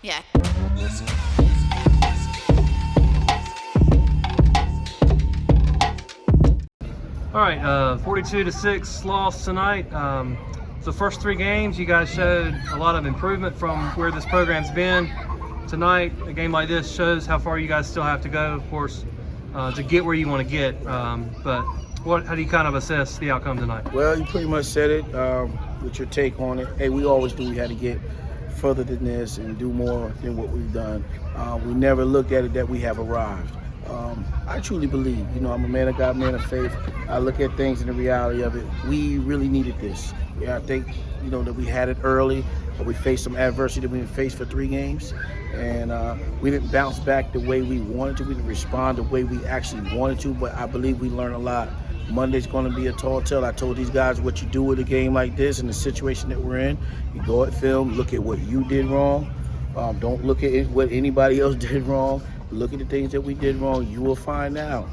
Yeah. All right, 42-6 loss tonight. The first three games, you guys showed a lot of improvement from where this program's been. Tonight, a game like this shows how far you guys still have to go, of course, to get where you want to get. But how do you kind of assess the outcome tonight? Well, you pretty much said it with your take on it. Hey, we always knew we had to get further than this and do more than what we've done. We never looked at it that we have arrived. I truly believe, I'm a man of God, man of faith. I look at things in the reality of it. We really needed this. Yeah, I think, that we had it early. We faced some adversity that we didn't face for 3 games. And we didn't bounce back the way we wanted to. We didn't respond the way we actually wanted to, but I believe we learned a lot. Monday's going to be a tall tale. I told these guys what you do with a game like this and the situation that we're in. You go at film, look at what you did wrong. Don't look at what anybody else did wrong. Look at the things that we did wrong. You will find out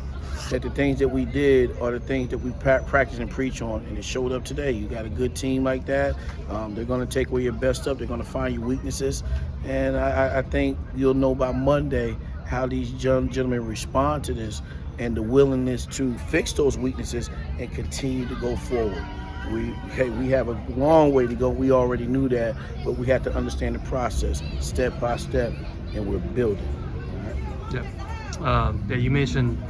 that the things that we did are the things that we practice and preach on, and it showed up today. You got a good team like that. They're going to take away your best stuff. They're going to find your weaknesses, and I think you'll know by Monday how these young gentlemen respond to this and the willingness to fix those weaknesses and continue to go forward. We have a long way to go. We already knew that, but we have to understand the process step by step, and we're building. Yeah. You mentioned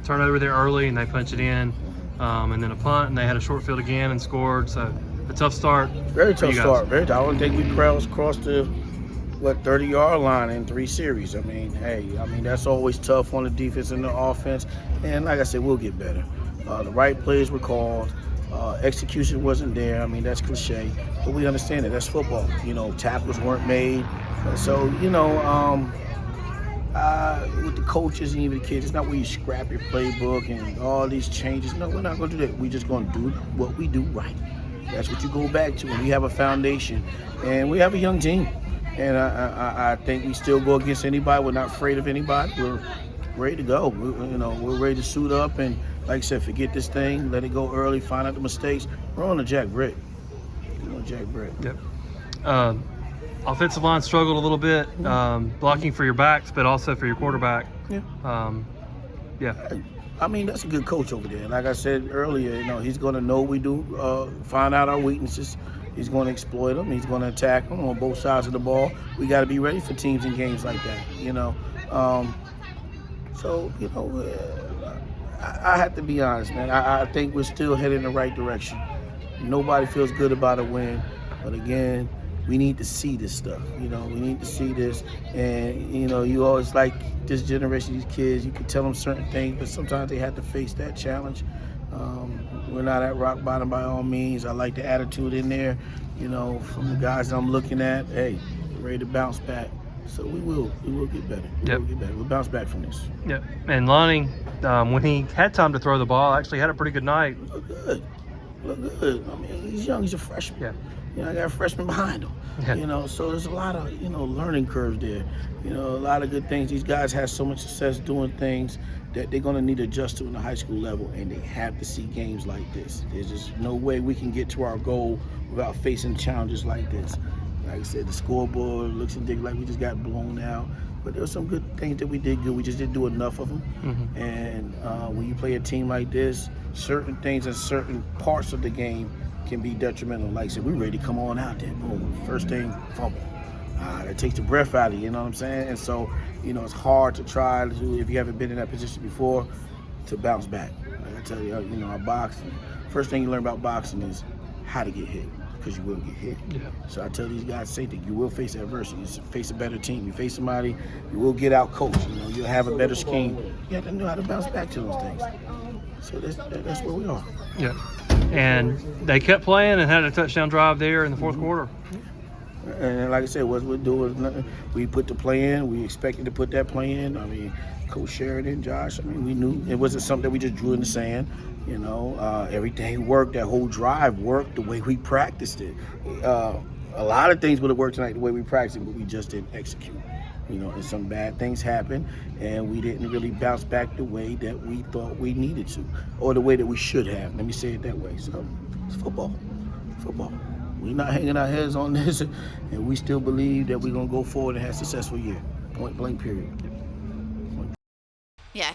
turnover there early, and they punched it in, and then a punt, and they had a short field again and scored. So a tough start. Very tough start. I don't think we crossed the 30-yard line in 3 series. That's always tough on the defense and the offense. And like I said, we'll get better. The right plays were called. Execution wasn't there. That's cliche, but we understand it. That's football. Tackles weren't made. So, with the coaches and even the kids, it's not where you scrap your playbook and all these changes. No, we're not going to do that. We're just going to do what we do right. That's what you go back to. We have a foundation, and we have a young team. And I think we still go against anybody. We're not afraid of anybody. We're ready to go. We're ready to suit up and, like I said, forget this thing, let it go early, find out the mistakes. We're on the Jack Britt. Yep. Offensive line struggled a little bit, blocking for your backs, but also for your quarterback. Yeah. That's a good coach over there. Like I said earlier, he's going to know what we do, find out our weaknesses. He's going to exploit them. He's going to attack them on both sides of the ball. We got to be ready for teams and games like that, I have to be honest, man. I think we're still headed in the right direction. Nobody feels good about a win, but again, we need to see this stuff. We need to see this. And, you always like this generation, these kids, you can tell them certain things, but sometimes they have to face that challenge. We're not at rock bottom by all means. I like the attitude in there, from the guys that I'm looking at. Hey, we're ready to bounce back. So we will get better. We'll bounce back from this. Yep. And Lonnie, when he had time to throw the ball, actually had a pretty good night. Look good. He's young. He's a freshman. Yeah. I got a freshman behind him. Yeah. So there's a lot of, learning curves there. A lot of good things. These guys have so much success doing things that they're going to need to adjust to in the high school level, and they have to see games like this. There's just no way we can get to our goal without facing challenges like this. Like I said, the scoreboard looks like we just got blown out. But there were some good things that we did good. We just didn't do enough of them. Mm-hmm. And when you play a team like this, certain things in certain parts of the game can be detrimental. Like I said, we're ready to come on out there. Boom. First thing, fumble. It takes the breath out of you, you know what I'm saying? And so, it's hard to try to, if you haven't been in that position before, to bounce back. Like I tell you, our boxing, first thing you learn about boxing is how to get hit, because you will get hit. Yeah. So I tell these guys, same thing, you will face adversity. You face a better team. You face somebody, you will get out coached. You'll have a better scheme. You have to know how to bounce back to those things. So that's where we are. Yeah. And they kept playing and had a touchdown drive there in the fourth quarter. And like I said, what we're doing is nothing. We put the play in. We expected to put that play in. Coach Sheridan, Josh, we knew it wasn't something that we just drew in the sand. Everything worked. That whole drive worked the way we practiced it. A lot of things would have worked tonight the way we practiced it, but we just didn't execute. And some bad things happened, and we didn't really bounce back the way that we thought we needed to, or the way that we should have. Let me say it that way. So it's football. we're not hanging our heads on this, and we still believe that we're going to go forward and have a successful year. Point blank, period. Yeah.